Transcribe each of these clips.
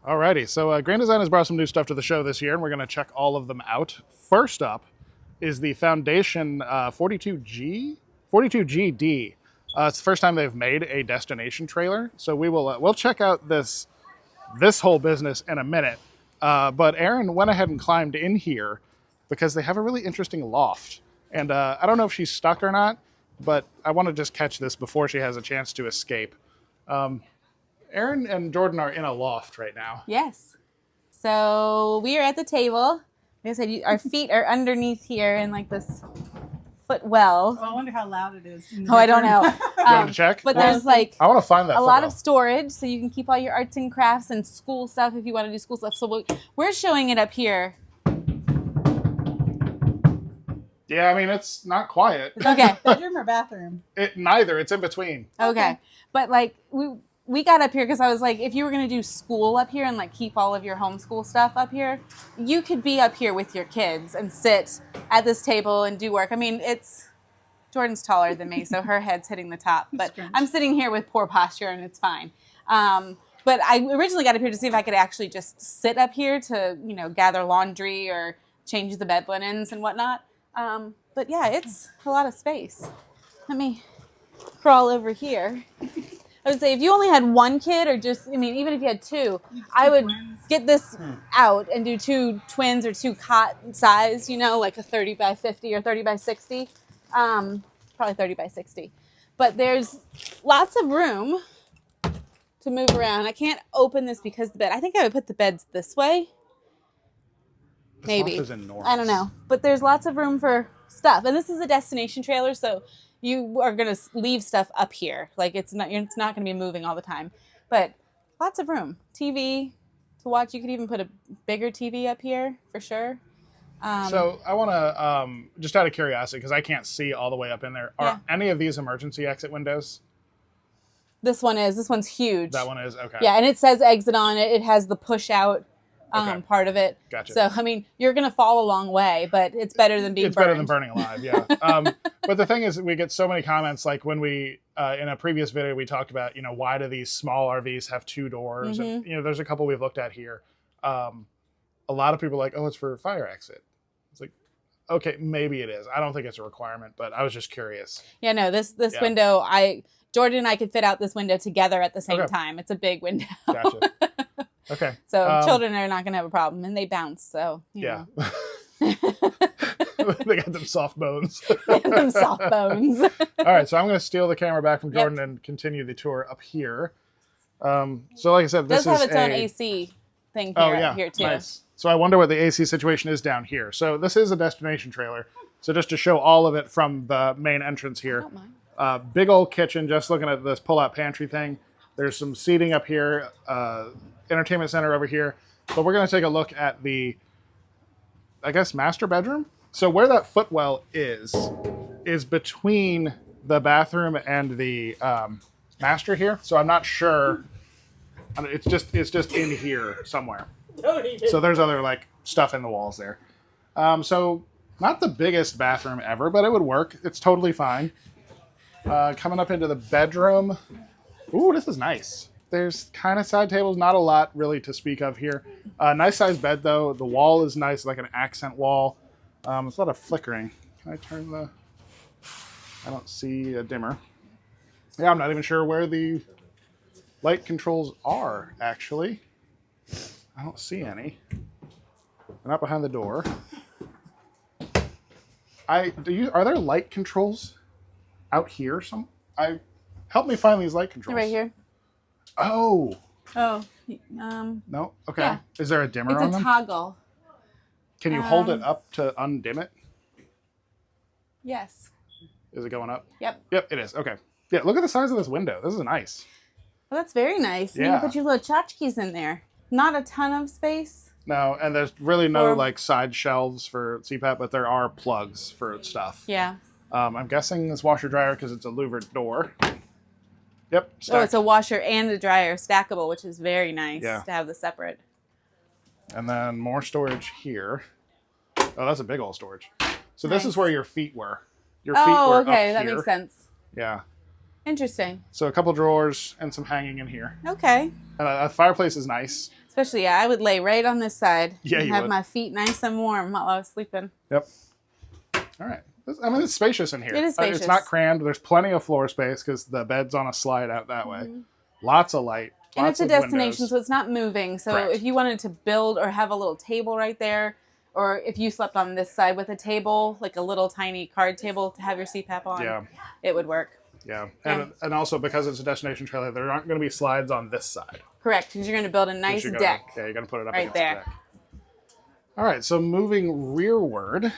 Alrighty, so Grand Design has brought some new stuff to the show this year, and we're going to check all of them out. First up is the Foundation 42GD. It's the first time they've made a destination trailer, so we'll check out this whole business in a minute. But Erin went ahead and climbed in here because they have a really interesting loft, and I don't know if she's stuck or not, but I want to just catch this before she has a chance to escape. Erin and Jordan are in a loft right now. Yes. So we are at the table. Like I said, our feet are underneath here in like this foot well. Oh, I wonder how loud it is. I don't know. You want to check? But there's like I want to find that a lot of storage, so you can keep all your arts and crafts and school stuff if you want to do school stuff. So we're showing it up here. Yeah, I mean, it's not quiet. Okay. Bedroom or bathroom? Neither. It's in between. Okay. But like we got up here because I was like, if you were going to do school up here and like keep all of your homeschool stuff up here, you could be up here with your kids and sit at this table and do work. I mean, Jordan's taller than me, so her head's hitting the top. But I'm sitting here with poor posture and it's fine. But I originally got up here to see if I could actually just sit up here to, gather laundry or change the bed linens and whatnot. But yeah, it's a lot of space. Let me crawl over here. I would say if you only had one kid or even if you had two, I would get this out and do two twins or two cot size, like a 30 by 50 or 30 by 60. Probably 30 by 60. But there's lots of room to move around. I can't open this because the bed. I think I would put the beds this way. Maybe. I don't know. But there's lots of room for stuff. And this is a destination trailer, so you are going to leave stuff up here. Like it's not going to be moving all the time. But lots of room. TV to watch. You could even put a bigger TV up here for sure. So I want to, just out of curiosity, because I can't see all the way up in there, are any of these emergency exit windows? This one is. This one's huge. That one is? Okay. Yeah, and it says exit on it. It has the push out part of it. Gotcha. So, I mean, you're going to fall a long way, but it's better than being burned. It's better than burning alive, yeah. But the thing is, we get so many comments, like when we, in a previous video, we talked about, why do these small RVs have two doors? Mm-hmm. And, there's a couple we've looked at here. A lot of people are like, oh, it's for fire exit. It's like, okay, maybe it is. I don't think it's a requirement, but I was just curious. Yeah, no, this window, Jordan and I could fit out this window together at the same time. It's a big window. Gotcha. Okay. So children are not going to have a problem, and they bounce. So yeah, they got them soft bones. They have them soft bones. All right, so I'm going to steal the camera back from Jordan and continue the tour up here. So, like I said, this does have its own AC thing here too. Nice. So I wonder what the AC situation is down here. So this is a destination trailer. So just to show all of it from the main entrance here. I don't mind. Big old kitchen. Just looking at this pull-out pantry thing. There's some seating up here. Entertainment center over here, but we're going to take a look at the, I guess, master bedroom. So where that footwell is between the bathroom and the master here. So I'm not sure. It's just in here somewhere. So there's other like stuff in the walls there. So not the biggest bathroom ever, but it would work. It's totally fine. Coming up into the bedroom. Ooh, this is nice. There's kind of side tables, not a lot really to speak of here. Nice sized bed though. The wall is nice, like an accent wall. There's a lot of flickering. Can I turn the... I don't see a dimmer. Yeah, I'm not even sure where the light controls are, actually. I don't see any. They're not behind the door. Are there light controls out here? Help me find these light controls. Right here. Oh. Oh. No? Okay. Yeah. Is there a dimmer on them? It's a toggle. Can you hold it up to undim it? Yes. Is it going up? Yep. Yep, it is. Okay. Yeah, look at the size of this window. This is nice. Well, that's very nice. Yeah. You can put your little tchotchkes in there. Not a ton of space. No, and there's really no like side shelves for CPAP, but there are plugs for stuff. Yeah. I'm guessing it's washer dryer because it's a louvered door. Yep. Stacked. Oh, it's a washer and a dryer stackable, which is very nice to have the separate. And then more storage here. Oh, that's a big old storage. So this is where your feet were. Your feet were okay, up that here. makes sense. Yeah. Interesting. So a couple drawers and some hanging in here. Okay. And a fireplace is nice. Especially, yeah, I would lay right on this side. Yeah, and you have would. my feet nice and warm while I was sleeping. Yep. All right. I mean, it's spacious in here. It is spacious. It's not crammed. There's plenty of floor space because the bed's on a slide out that way. Lots of light. And Lots it's a of destination, windows. so it's not moving. So Correct. if you wanted to build or have a little table right there, or if you slept on this side with a table, like a little tiny card table to have your CPAP on, Yeah. it would work. Yeah. And also because it's a destination trailer, there aren't going to be slides on this side. Correct, because you're going to build a nice You're deck. Yeah, you're going to put it up right against there. the deck. All right, so moving rearward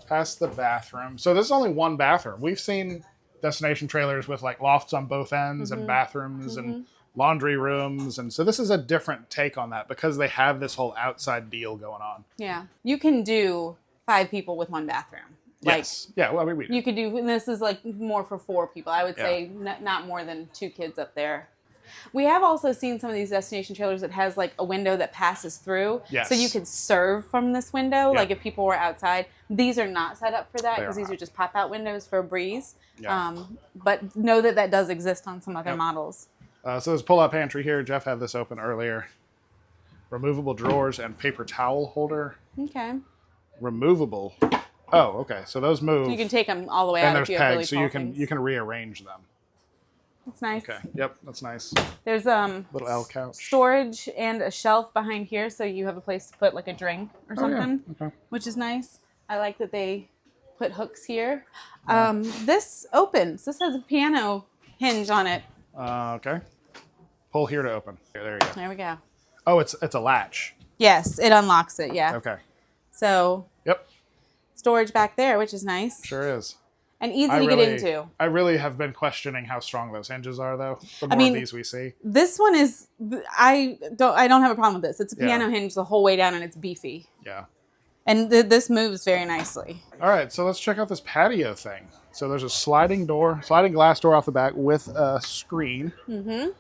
past the bathroom. So this is only one bathroom. We've seen destination trailers with like lofts on both ends and bathrooms and laundry rooms. And so this is a different take on that because they have this whole outside deal going on. Yeah. You can do 5 people with one bathroom. Yes. Yeah, well, I mean, we do. You could do, and this is like more for 4 people. I would Yeah. say not more than 2 kids up there. We have also seen some of these destination trailers that has like a window that passes through. Yes. So you could serve from this window, Yeah. like if people were outside. These are not set up for that They because are these not. are just pop-out windows for a breeze. Yeah. But know that that does exist on some other Yep. models. So there's a pull-out pantry here. Jeff had this open earlier. Removable drawers and paper towel holder. Okay. Removable. Oh, okay. So those move. You can take them all the way and out there's if you have really pegs, so tall you can things. rearrange them. It's nice. Okay. Yep, that's nice. There's Little L couch. storage and a shelf behind here, so you have a place to put like a drink or Oh, yeah. something, Okay. which is nice. I like that they put hooks here. This opens. This has a piano hinge on it. Okay. Pull here to open. Okay, there you go. There we go. Oh, it's a latch. Yes, it unlocks it. Yeah. Okay. So Yep. storage back there, which is nice Sure is. and easy to get into. I really have been questioning how strong those hinges are, though. The more mean- of these we see. This one is. I don't have a problem with this. It's a Yeah. piano hinge the whole way down, and it's beefy. Yeah. And this moves very nicely. All right, so let's check out this patio thing. So there's a sliding glass door off the back with a screen. Mm-hmm.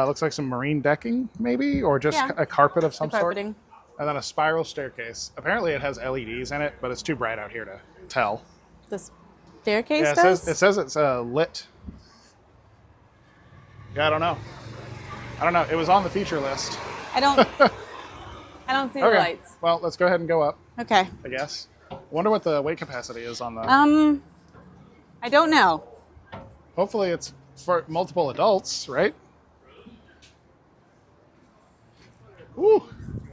Looks like some marine decking, maybe, or just Yeah. a carpet of some sort. Carpeting. And then a spiral staircase. Apparently it has LEDs in it, but it's too bright out here to tell. The staircase Yeah, does? it says it's lit. Yeah, I don't know. It was on the feature list. I don't see the Okay. lights. Well, let's go ahead and go up, Okay. I guess. Wonder what the weight capacity is on the... I don't know. Hopefully it's for multiple adults, right? Ooh.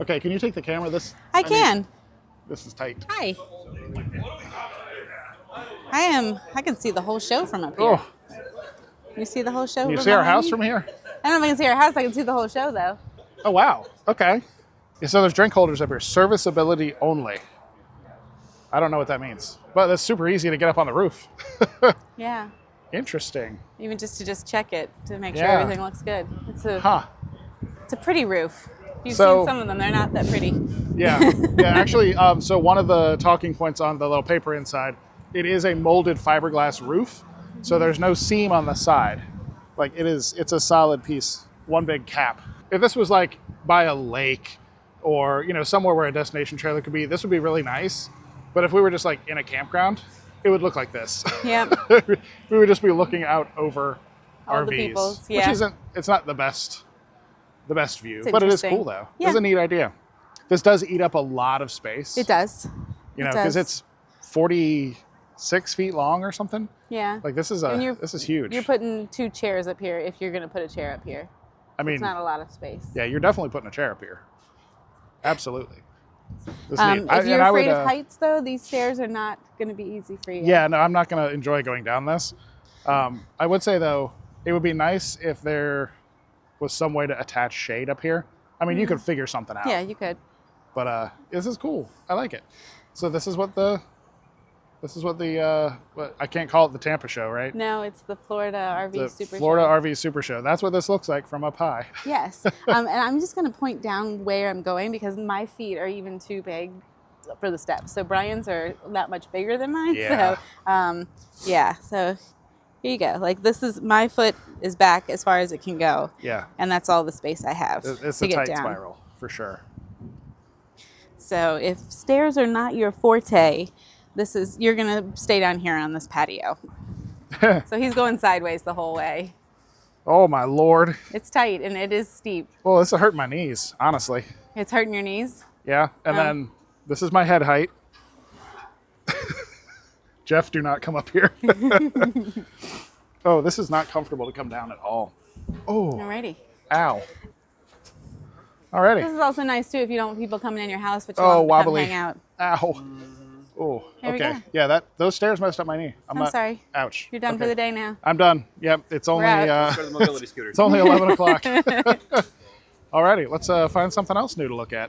Okay, can you take the camera? I can. This is tight. Hi. I can see the whole show from up here. Oh, You see the whole show? can you from see our behind house me? from here? I don't know if I can see our house. I can see the whole show though. Oh, wow. Okay. Yeah, so there's drink holders up here. Serviceability only. I don't know what that means, but that's super easy to get up on the roof. Yeah. Interesting. Even just to check it to make sure Yeah. everything looks good. It's a pretty roof. You've So- seen some of them. They're not that pretty. Yeah. Yeah, actually, so one of the talking points on the little paper inside, it is a molded fiberglass roof. So there's no seam on the side. Like it's a solid piece, one big cap. If this was like by a lake or, somewhere where a destination trailer could be, this would be really nice. But if we were just like in a campground, it would look like this. Yeah. We would just be looking out over All the RVs, peoples, yeah. which it's not the best view, It's but it is interesting. cool though. Yeah. It's a neat idea. This does eat up a lot of space. It does. Because does. it's 46 feet long or something. Yeah. Like this is huge. You're putting 2 chairs up here if you're going to put a chair up here. I mean, It's not a lot of space. yeah, you're definitely putting a chair up here. Absolutely. This is neat. If you're and I would, afraid of heights, though, these stairs are not going to be easy for you. Yeah, no, I'm not going to enjoy going down this. I would say though, it would be nice if there was some way to attach shade up here. I mean, you could figure something out. Yeah, you could. But this is cool. I like it. So this is what the I can't call it the Tampa show, right? No, it's the Florida RV The Super Florida Show. RV Super Show. That's what this looks like from up high. Yes. And I'm just going to point down where I'm going because my feet are even too big for the steps. So Brian's are that much bigger than mine. Yeah. So, So here you go. Like my foot is back as far as it can go. Yeah. And that's all the space I have It's to a get tight down. spiral for sure. So if stairs are not your forte, you're going to stay down here on this patio. So he's going sideways the whole way. Oh my Lord. It's tight and it is steep. Well, this will hurt my knees, honestly. It's hurting your knees? Yeah, and then this is my head height. Jeff, do not come up here. Oh, this is not comfortable to come down at all. Oh, Alrighty. ow. Alrighty. This is also nice too if you don't want people coming in your house, but you Oh, want them to wobbly. come hang out. Ow. Oh, There we okay. go. Yeah, those stairs messed up my knee. I'm sorry. Ouch. You're done for Okay. the day now. I'm done. Yep, it's only out. Let's go to the mobility scooters. it's only 11 o'clock. Alrighty, let's find something else new to look at.